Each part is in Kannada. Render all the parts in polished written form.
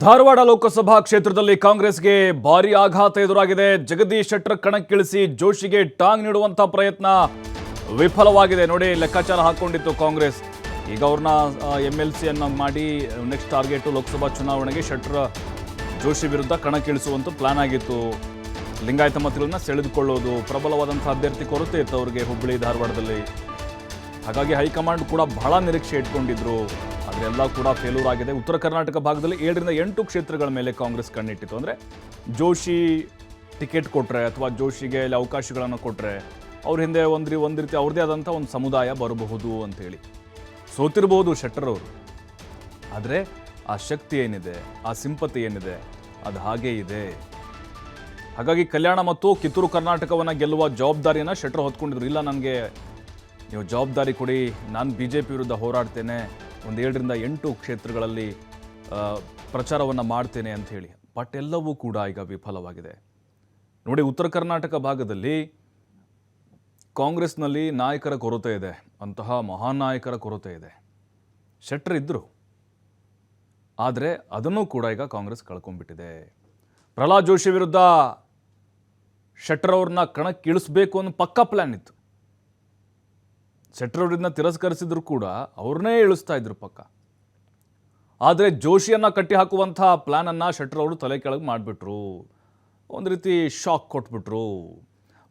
ಧಾರವಾಡ ಲೋಕಸಭಾ ಕ್ಷೇತ್ರದಲ್ಲಿ ಕಾಂಗ್ರೆಸ್ಗೆ ಭಾರಿ ಆಘಾತ ಎದುರಾಗಿದೆ. ಜಗದೀಶ್ ಶೆಟ್ಟರ್ ಕಣಕ್ಕಿಳಿಸಿ ಜೋಶಿಗೆ ಟಾಂಗ್ ನೀಡುವಂತ ಪ್ರಯತ್ನ ವಿಫಲವಾಗಿದೆ. ನೋಡಿ, ಲೆಕ್ಕಾಚಾರ ಹಾಕೊಂಡಿತ್ತು ಕಾಂಗ್ರೆಸ್. ಈಗ ಅವ್ರನ್ನ MLC ಅನ್ನ ಮಾಡಿ ನೆಕ್ಸ್ಟ್ ಟಾರ್ಗೆಟ್ ಲೋಕಸಭಾ ಚುನಾವಣೆಗೆ ಶೆಟ್ಟರ್ ಜೋಶಿ ವಿರುದ್ಧ ಕಣಕ್ಕಿಳಿಸುವಂತ ಪ್ಲಾನ್ ಆಗಿತ್ತು. ಲಿಂಗಾಯತ ಮತಗಳನ್ನ ಸೆಳೆದುಕೊಳ್ಳೋದು, ಪ್ರಬಲವಾದಂತಹ ಅಭ್ಯರ್ಥಿ ಕೊರತೆ ಇತ್ತು ಅವರಿಗೆ ಹುಬ್ಬಳ್ಳಿ ಧಾರವಾಡದಲ್ಲಿ. ಹಾಗಾಗಿ ಹೈಕಮಾಂಡ್ ಕೂಡ ಬಹಳ ನಿರೀಕ್ಷೆ ಇಟ್ಕೊಂಡಿದ್ರು. ಆದರೆ ಎಲ್ಲ ಕೂಡ ಫೇಲ್ಯೂರ್ ಆಗಿದೆ. ಉತ್ತರ ಕರ್ನಾಟಕ ಭಾಗದಲ್ಲಿ 7 ರಿಂದ 8 ಕ್ಷೇತ್ರಗಳ ಮೇಲೆ ಕಾಂಗ್ರೆಸ್ ಕಣ್ಣಿಟ್ಟಿತ್ತು. ಅಂದರೆ ಜೋಶಿ ಟಿಕೆಟ್ ಕೊಟ್ಟರೆ ಅಥವಾ ಜೋಶಿಗೆ ಇಲ್ಲಿ ಅವಕಾಶಗಳನ್ನು ಕೊಟ್ಟರೆ ಅವ್ರ ಹಿಂದೆ ಒಂದು ರೀತಿ ಅವ್ರದ್ದೇ ಆದಂಥ ಒಂದು ಸಮುದಾಯ ಬರಬಹುದು ಅಂತೇಳಿ ಸೋತಿರಬಹುದು ಶೆಟ್ಟರ್ ಅವರು. ಆದರೆ ಆ ಶಕ್ತಿ ಏನಿದೆ, ಆ ಸಿಂಪತಿ ಏನಿದೆ, ಅದು ಹಾಗೇ ಇದೆ. ಹಾಗಾಗಿ ಕಲ್ಯಾಣ ಮತ್ತು ಕಿತ್ತೂರು ಕರ್ನಾಟಕವನ್ನು ಗೆಲ್ಲುವ ಜವಾಬ್ದಾರಿಯನ್ನು ಶೆಟ್ಟರ್ ಹೊತ್ಕೊಂಡಿದ್ರು. ಇಲ್ಲ, ನನಗೆ ನೀವು ಜವಾಬ್ದಾರಿ ಕೊಡಿ, ನಾನು BJP ವಿರುದ್ಧ ಹೋರಾಡ್ತೇನೆ, ಒಂದು 7 ರಿಂದ 8 ಕ್ಷೇತ್ರಗಳಲ್ಲಿ ಪ್ರಚಾರವನ್ನು ಮಾಡ್ತೇನೆ ಅಂತ ಹೇಳಿ. ಬಟ್ ಎಲ್ಲವೂ ಕೂಡ ಈಗ ವಿಫಲವಾಗಿದೆ. ನೋಡಿ, ಉತ್ತರ ಕರ್ನಾಟಕ ಭಾಗದಲ್ಲಿ ಕಾಂಗ್ರೆಸ್ನಲ್ಲಿ ನಾಯಕರ ಕೊರತೆ ಇದೆ, ಅಂತಹ ಮಹಾನ್ ನಾಯಕರ ಕೊರತೆ ಇದೆ. ಶೆಟ್ಟರ್ ಇದ್ದರು, ಆದರೆ ಅದನ್ನೂ ಕೂಡ ಈಗ ಕಾಂಗ್ರೆಸ್ ಕಳ್ಕೊಂಡ್ಬಿಟ್ಟಿದೆ. ಪ್ರಹ್ಲಾದ್ ಜೋಶಿ ವಿರುದ್ಧ ಶೆಟ್ಟರ್ ಅವ್ರನ್ನ ಕಣಕ್ಕಿಳಿಸ್ಬೇಕು ಅನ್ನೋ ಪಕ್ಕಾ ಪ್ಲ್ಯಾನ್ ಇತ್ತು. ಶೆಟ್ಟರ್ ಅವರನ್ನ ತಿರಸ್ಕರಿಸಿದ್ರು ಕೂಡ ಅವ್ರನ್ನೇ ಇಳಿಸ್ತಾ ಇದ್ರು ಪಕ್ಕ. ಆದರೆ ಜೋಶಿಯನ್ನು ಕಟ್ಟಿ ಹಾಕುವಂಥ ಪ್ಲ್ಯಾನನ್ನು ಶೆಟ್ಟರ್ ಅವರು ತಲೆ ಕೆಳಗೆ ಮಾಡಿಬಿಟ್ರು. ಒಂದು ರೀತಿ ಶಾಕ್ ಕೊಟ್ಬಿಟ್ರು.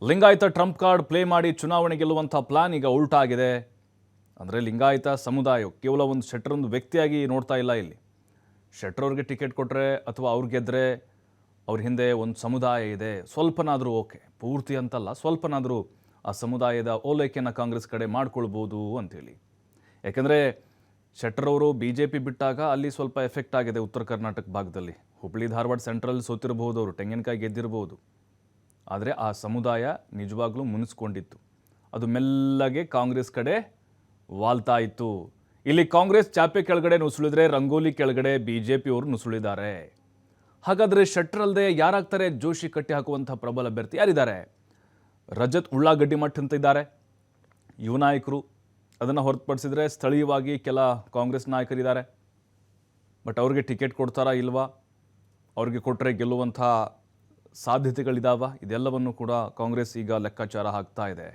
ಲಿಂಗಾಯತ ಟ್ರಂಪ್ ಕಾರ್ಡ್ ಪ್ಲೇ ಮಾಡಿ ಚುನಾವಣೆ ಗೆಲ್ಲುವಂಥ ಪ್ಲ್ಯಾನ್ ಈಗ ಉಲ್ಟಾಗಿದೆ. ಅಂದರೆ ಲಿಂಗಾಯತ ಸಮುದಾಯ ಕೇವಲ ಒಂದು ಶೆಟ್ಟರ್ ಒಂದು ವ್ಯಕ್ತಿಯಾಗಿ ನೋಡ್ತಾ ಇಲ್ಲ ಇಲ್ಲಿ. ಶೆಟ್ಟರ್ ಅವ್ರಿಗೆ ಟಿಕೆಟ್ ಕೊಟ್ಟರೆ ಅಥವಾ ಅವ್ರು ಗೆದ್ದರೆ ಅವ್ರ ಹಿಂದೆ ಒಂದು ಸಮುದಾಯ ಇದೆ. ಸ್ವಲ್ಪನಾದರೂ ಓಕೆ, ಪೂರ್ತಿ ಅಂತಲ್ಲ, ಸ್ವಲ್ಪನಾದರೂ ಆ ಸಮುದಾಯದ ಓಲೈಕೆಯನ್ನು ಕಾಂಗ್ರೆಸ್ ಕಡೆ ಮಾಡ್ಕೊಳ್ಬೋದು ಅಂಥೇಳಿ. ಯಾಕೆಂದರೆ ಶೆಟ್ಟರ್ ಅವರು BJP ಬಿಟ್ಟಾಗ ಅಲ್ಲಿ ಸ್ವಲ್ಪ ಎಫೆಕ್ಟ್ ಆಗಿದೆ ಉತ್ತರ ಕರ್ನಾಟಕ ಭಾಗದಲ್ಲಿ. ಹುಬ್ಬಳ್ಳಿ ಧಾರವಾಡ ಸೆಂಟ್ರಲ್ ಸೋತಿರಬಹುದು, ಅವರು ತೆಂಗಿನಕಾಯಿ ಗೆದ್ದಿರಬಹುದು. ಆದರೆ ಆ ಸಮುದಾಯ ನಿಜವಾಗ್ಲೂ ಮುನಿಸ್ಕೊಂಡಿತ್ತು. ಅದು ಮೆಲ್ಲಗೆ ಕಾಂಗ್ರೆಸ್ ಕಡೆ ವಾಲ್ತಾ ಇತ್ತು. ಇಲ್ಲಿ ಕಾಂಗ್ರೆಸ್ ಚಾಪೆ ಕೆಳಗಡೆ ನುಸುಳಿದ್ರೆ ರಂಗೋಲಿ ಕೆಳಗಡೆ BJP ಅವರು ನುಸುಳಿದ್ದಾರೆ. ಹಾಗಾದರೆ ಶೆಟ್ಟರ್ ಅಲ್ಲದೆ ಯಾರಾಗ್ತಾರೆ ಜೋಶಿ ಕಟ್ಟಿ ಹಾಕುವಂಥ ಪ್ರಬಲ ಅಭ್ಯರ್ಥಿ? ಯಾರಿದ್ದಾರೆ? ರಜತ್ ಉಳ್ಳಾಗಡ್ಡಿ ಮಠ್ ಅಂತ ಇದ್ದಾರೆ, ಯುವ ನಾಯಕರು. ಅದನ್ನು ಹೊರತುಪಡಿಸಿದರೆ ಸ್ಥಳೀಯವಾಗಿ ಕೆಲ ಕಾಂಗ್ರೆಸ್ ನಾಯಕರಿದ್ದಾರೆ. ಬಟ್ ಅವ್ರಿಗೆ ಟಿಕೆಟ್ ಕೊಡ್ತಾರಾ ಇಲ್ವಾ, ಅವ್ರಿಗೆ ಕೊಟ್ಟರೆ ಗೆಲ್ಲುವಂಥ ಸಾಧ್ಯತೆಗಳಿದಾವ? ಇದೆಲ್ಲವನ್ನು ಕೂಡ ಕಾಂಗ್ರೆಸ್ ಈಗ ಲೆಕ್ಕಾಚಾರ ಹಾಕ್ತಾ ಇದೆ.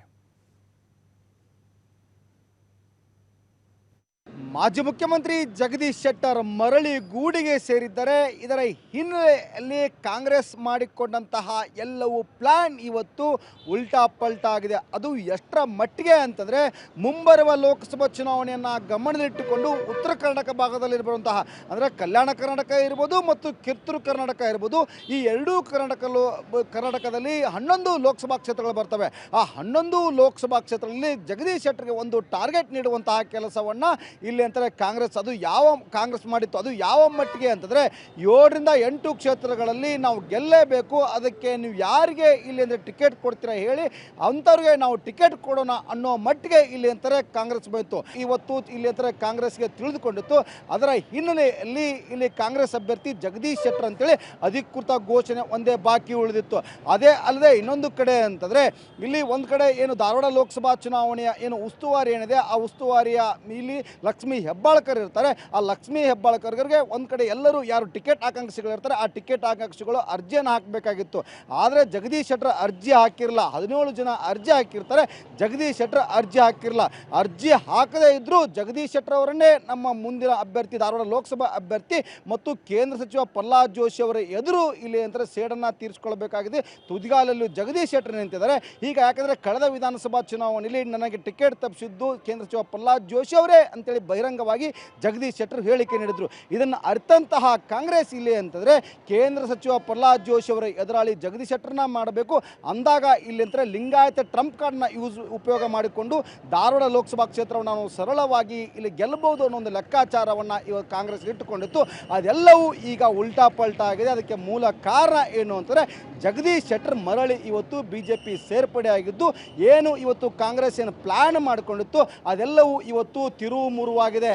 ಮಾಜಿ ಮುಖ್ಯಮಂತ್ರಿ ಜಗದೀಶ್ ಶೆಟ್ಟರ್ ಮರಳಿ ಗೂಡಿಗೆ ಸೇರಿದ್ದಾರೆ. ಇದರ ಹಿನ್ನೆಲೆಯಲ್ಲಿ ಕಾಂಗ್ರೆಸ್ ಮಾಡಿಕೊಂಡಂತಹ ಎಲ್ಲವೂ ಪ್ಲಾನ್ ಇವತ್ತು ಉಲ್ಟಾ ಪಲ್ಟಾ ಆಗಿದೆ. ಅದು ಎಷ್ಟರ ಮಟ್ಟಿಗೆ ಅಂತಂದರೆ, ಮುಂಬರುವ ಲೋಕಸಭಾ ಚುನಾವಣೆಯನ್ನು ಗಮನದಲ್ಲಿಟ್ಟುಕೊಂಡು ಉತ್ತರ ಕರ್ನಾಟಕ ಭಾಗದಲ್ಲಿರುವಂತಹ ಅಂದರೆ ಕಲ್ಯಾಣ ಕರ್ನಾಟಕ ಇರ್ಬೋದು ಮತ್ತು ಕಿತ್ತೂರು ಕರ್ನಾಟಕ ಇರ್ಬೋದು, ಈ ಎರಡೂ ಕರ್ನಾಟಕದಲ್ಲಿ 11 ಲೋಕಸಭಾ ಕ್ಷೇತ್ರಗಳು ಬರ್ತವೆ. ಆ 11 ಲೋಕಸಭಾ ಕ್ಷೇತ್ರಗಳಲ್ಲಿ ಜಗದೀಶ್ ಶೆಟ್ಟರ್ಗೆ ಒಂದು ಟಾರ್ಗೆಟ್ ನೀಡುವಂತಹ ಕೆಲಸವನ್ನು ಇಲ್ಲಿ ಅಂತಾರೆ ಕಾಂಗ್ರೆಸ್. ಅದು ಯಾವ ಕಾಂಗ್ರೆಸ್ ಮಾಡಿತ್ತು, ಅದು ಯಾವ ಮಟ್ಟಿಗೆ ಅಂತಂದರೆ 7 ರಿಂದ 8 ಕ್ಷೇತ್ರಗಳಲ್ಲಿ ನಾವು ಗೆಲ್ಲೇಬೇಕು, ಅದಕ್ಕೆ ನೀವು ಯಾರಿಗೆ ಇಲ್ಲಿ ಅಂದರೆ ಟಿಕೆಟ್ ಕೊಡ್ತೀರಾ ಹೇಳಿ, ಅಂಥವ್ರಿಗೆ ನಾವು ಟಿಕೆಟ್ ಕೊಡೋಣ ಅನ್ನೋ ಮಟ್ಟಿಗೆ ಇಲ್ಲಿ ಅಂತಾರೆ ಕಾಂಗ್ರೆಸ್ ಬಂತು. ಇವತ್ತು ಇಲ್ಲಿ ಅಂತಾರೆ ಕಾಂಗ್ರೆಸ್ಗೆ ತಿಳಿದುಕೊಂಡಿತ್ತು. ಅದರ ಹಿನ್ನೆಲೆಯಲ್ಲಿ ಇಲ್ಲಿ ಕಾಂಗ್ರೆಸ್ ಅಭ್ಯರ್ಥಿ ಜಗದೀಶ್ ಶೆಟ್ಟರ್ ಅಂತೇಳಿ ಅಧಿಕೃತ ಘೋಷಣೆ ಒಂದೇ ಬಾಕಿ ಉಳಿದಿತ್ತು. ಅದೇ ಅಲ್ಲದೆ ಇನ್ನೊಂದು ಕಡೆ ಅಂತಂದರೆ, ಇಲ್ಲಿ ಒಂದು ಕಡೆ ಏನು ಧಾರವಾಡ ಲೋಕಸಭಾ ಚುನಾವಣೆಯ ಏನು ಉಸ್ತುವಾರಿ ಏನಿದೆ, ಆ ಉಸ್ತುವಾರಿಯ ಇಲ್ಲಿ ಲಕ್ಷ್ಮೀ ಹೆಬ್ಬಾಳ್ಕರ್ ಇರ್ತಾರೆ. ಆ ಲಕ್ಷ್ಮೀ ಹೆಬ್ಬಾಳ್ಕರ್ಗೆ ಒಂದು ಕಡೆ ಎಲ್ಲರೂ ಯಾರು ಟಿಕೆಟ್ ಆಕಾಂಕ್ಷಿಗಳಿರ್ತಾರೆ, ಆ ಟಿಕೆಟ್ ಆಕಾಂಕ್ಷಿಗಳು ಅರ್ಜಿಯನ್ನು ಹಾಕಬೇಕಾಗಿತ್ತು. ಆದರೆ ಜಗದೀಶ್ ಶೆಟ್ಟರ್ ಅರ್ಜಿ ಹಾಕಿರಲ್ಲ. 17 ಜನ ಅರ್ಜಿ ಹಾಕಿರ್ತಾರೆ, ಜಗದೀಶ್ ಶೆಟ್ಟರ್ ಅರ್ಜಿ ಹಾಕಿರಲ್ಲ. ಅರ್ಜಿ ಹಾಕದೇ ಇದ್ದರೂ ಜಗದೀಶ್ ಶೆಟ್ಟರ್ ಅವರನ್ನೇ ನಮ್ಮ ಮುಂದಿನ ಅಭ್ಯರ್ಥಿ, ಧಾರವಾಡ ಲೋಕಸಭಾ ಅಭ್ಯರ್ಥಿ ಮತ್ತು ಕೇಂದ್ರ ಸಚಿವ ಪ್ರಹ್ಲಾದ್ ಜೋಶಿ ಅವರ ಎದುರು ಇಲ್ಲಿ ಅಂದರೆ ಸೇಡನ್ನು ತೀರಿಸಿಕೊಳ್ಳಬೇಕಾಗಿದೆ. ತುದಿಗಾಲಲ್ಲೂ ಜಗದೀಶ್ ಶೆಟ್ಟರ್ ನಿಂತಿದ್ದಾರೆ. ಈಗ ಯಾಕಂದರೆ ಕಳೆದ ವಿಧಾನಸಭಾ ಚುನಾವಣೆಯಲ್ಲಿ ನನಗೆ ಟಿಕೆಟ್ ತಪ್ಪಿಸಿದ್ದು ಕೇಂದ್ರ ಸಚಿವ ಪ್ರಹ್ಲಾದ್ ಜೋಶಿ ಅವರೇ ಅಂತೇಳಿ ಬಹಿರಂಗವಾಗಿ ಜಗದೀಶ್ ಶೆಟ್ಟರ್ ಹೇಳಿಕೆ ನೀಡಿದರು. ಇದನ್ನು ಅರ್ಥಂತಹ ಕಾಂಗ್ರೆಸ್ ಇಲ್ಲಿ ಅಂತಂದರೆ ಕೇಂದ್ರ ಸಚಿವ ಪ್ರಹ್ಲಾದ್ ಜೋಶಿ ಅವರ ಎದುರಾಳಿ ಜಗದೀಶ್ ಶೆಟ್ಟರ್ನ ಮಾಡಬೇಕು ಅಂದಾಗ ಇಲ್ಲಿ ಅಂತಾರೆ ಲಿಂಗಾಯತ ಟ್ರಂಪ್ ಕಾರ್ಡ್ನ ಉಪಯೋಗ ಮಾಡಿಕೊಂಡು ಧಾರವಾಡ ಲೋಕಸಭಾ ಕ್ಷೇತ್ರವನ್ನು ನಾವು ಸರಳವಾಗಿ ಇಲ್ಲಿ ಗೆಲ್ಲಬಹುದು ಅನ್ನೋ ಒಂದು ಲೆಕ್ಕಾಚಾರವನ್ನು ಇವತ್ತು ಕಾಂಗ್ರೆಸ್ ಇಟ್ಟುಕೊಂಡಿತ್ತು. ಅದೆಲ್ಲವೂ ಈಗ ಉಲ್ಟಾ ಪಲ್ಟಾ ಆಗಿದೆ. ಅದಕ್ಕೆ ಮೂಲ ಕಾರಣ ಏನು ಅಂತಂದರೆ, ಜಗದೀಶ್ ಶೆಟ್ಟರ್ ಮರಳಿ ಇವತ್ತು BJP ಸೇರ್ಪಡೆ ಆಗಿದ್ದು, ಏನು ಇವತ್ತು ಕಾಂಗ್ರೆಸ್ ಏನು ಪ್ಲಾನ್ ಮಾಡಿಕೊಂಡಿತ್ತು ಅದೆಲ್ಲವೂ ಇವತ್ತು ತಿರುವು ಮುರುವಾಗಿದೆ.